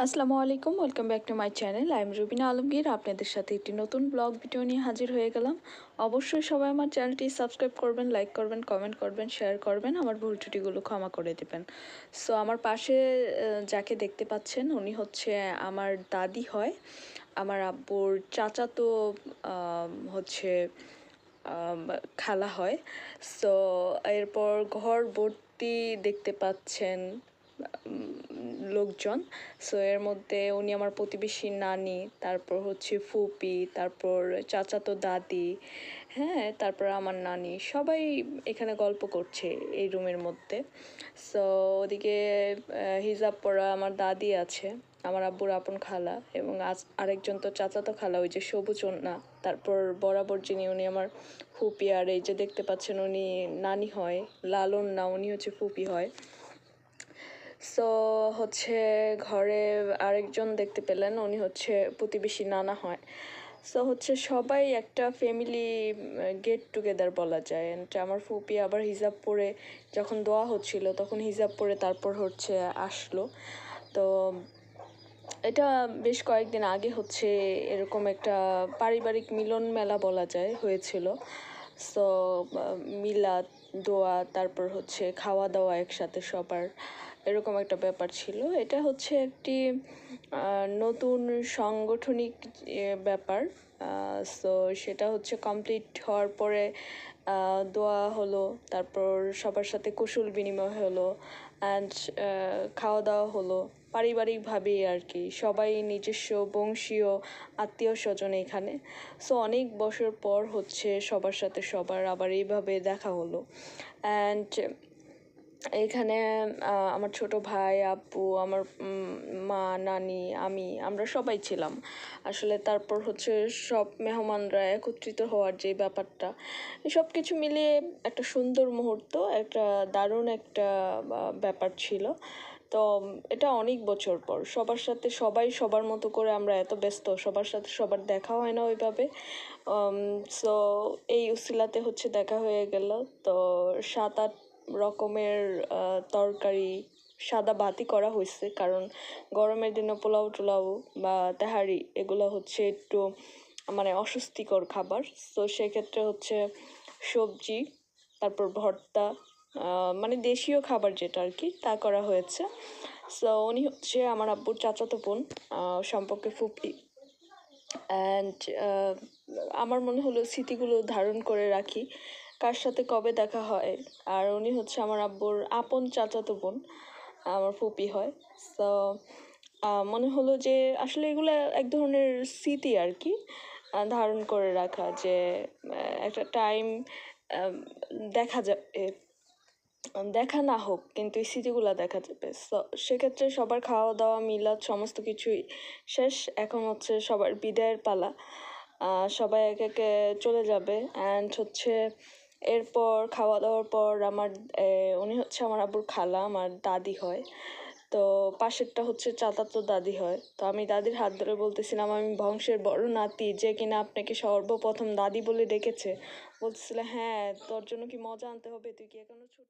আসসালামু আলাইকুম, welcome back to my channel. I am Rubina Alamgir. আপনাদের সাথে একটি নতুন ব্লগ ভিডিও নিয়ে হাজির হয়ে গেলাম। অবশ্যই সবাই আমার চ্যানেলটি সাবস্ক্রাইব করবেন, লাইক করবেন, কমেন্ট করবেন, শেয়ার করবেন, আমার ভুল ত্রুটিগুলো ক্ষমা করে দেবেন। সো আমার পাশে যাকে দেখতে পাচ্ছেন উনি হচ্ছে আমার দাদি হয়, আমার আব্বুর চাচাতো হচ্ছে খালা হয়। সো এরপর ঘর ভর্তি দেখতে পাচ্ছেন লোকজন। সো এর মধ্যে উনি আমার প্রতিবেশী নানি, তারপর হচ্ছে ফুপি, তারপর চাচাতো দাদি, হ্যাঁ, তারপর আমার নানি, সবাই এখানে গল্প করছে এই রুমের মধ্যে। সো ওদিকে হিজাব পরা আমার দাদি আছে, আমার আব্বুর আপন খালা, এবং আরেকজন তো চাচাতো খালা, ওই যে সবুজ ওন্না। তারপর বরাবর যিনি, উনি আমার ফুপি। আর এই যে দেখতে পাচ্ছেন উনি নানি হয়, লালন না, উনি হচ্ছে ফুপি হয়। সো হচ্ছে ঘরে আরেকজন দেখতে পেলেন, উনি হচ্ছে প্রতিবেশী নানা হয়। সো হচ্ছে সবাই একটা ফ্যামিলি গেট টুগেদার বলা যায়। অ্যান্ড আমার ফুপি আবার হিজাব পরে যখন দোয়া হচ্ছিল তখন হিজাব পরে তারপর হচ্ছে আসলো। তো এটা বেশ কয়েকদিন আগে হচ্ছে এরকম একটা পারিবারিক মিলন মেলা বলা যায় হয়েছিল। সো মিলাদ, দোয়া, তারপর হচ্ছে খাওয়া দাওয়া একসাথে সবার, এরকম একটা ব্যাপার ছিল। এটা হচ্ছে একটি নতুন সাংগঠনিক ব্যাপার। সো সেটা হচ্ছে কমপ্লিট হওয়ার পরে দোয়া হলো, তারপর সবার সাথে কুশল বিনিময় হলো, অ্যান্ড খাওয়া দাওয়া হলো পারিবারিকভাবেই আর কি, সবাই নিজস্ব বংশীয় আত্মীয় স্বজন এখানে। সো অনেক বছর পর হচ্ছে সবার সাথে সবার আবার এইভাবে দেখা হলো। অ্যান্ড এখানে আমার ছোট ভাই, আব্বু, আমার মা, নানি, আমরা সবাই ছিলাম আসলে। তারপর হচ্ছে সব মেহমানরা একত্রিত হওয়ার যে ব্যাপারটা, সব কিছু মিলিয়ে একটা সুন্দর মুহূর্ত, একটা দারুণ একটা ব্যাপার ছিল। তো এটা অনেক বছর পর সবার সাথে সবাই সবার মতো করে, আমরা এত ব্যস্ত, সবার সাথে সবার দেখা হয় না ওইভাবে। সো এই উসিলাতে হচ্ছে দেখা হয়ে গেল। তো 7-8 রকমের তরকারি, সাদা ভাতই করা হয়েছে, কারণ গরমের দিনে পোলাও টোলাও বা তেহারি এগুলো হচ্ছে একটু মানে অস্বস্তিকর খাবার। তো সেক্ষেত্রে হচ্ছে সবজি, তারপর ভর্তা, মানে দেশীয় খাবার যেটা আর কি, তা করা হয়েছে। সো উনি হচ্ছে আমার আব্বুর চাচাতো বোন, সম্পর্কে ফুপি। অ্যান্ড আমার মনে হলো স্মৃতিগুলো ধারণ করে রাখি, কার সাথে কবে দেখা হয়। আর উনি হচ্ছে আমার আব্বুর আপন চাচাতো বোন, আমার ফুপি হয়। সো মনে হলো যে আসলে এগুলো এক ধরনের স্মৃতি আর কি, ধারণ করে রাখা, যে একটা টাইম দেখা যাবে, দেখা না হোক কিন্তু এই স্মৃতিগুলো দেখা যাবে। সেক্ষেত্রে সবার খাওয়া দাওয়া মিলাদ সমস্ত কিছুই শেষ। এখন হচ্ছে সবার বিদায়ের পালা, সবাই এক একে চলে যাবে। অ্যান্ড হচ্ছে এরপর খাওয়া দাওয়ার পর আমার উনি হচ্ছে আমার আব্বুর খালা, আমার দাদি হয়। তো পাশেরটা হচ্ছে চাচাতো দাদি হয়। তো আমি দাদির হাত ধরে বলতেছিলাম, আমি বংশের বড় নাতি যে কিনা আপনাকে সর্বপ্রথম দাদি বলে ডেকেছে। বলতেছিল, হ্যাঁ, তোর জন্য কি মজা আনতে হবে, তুই কি এখনো ছোট?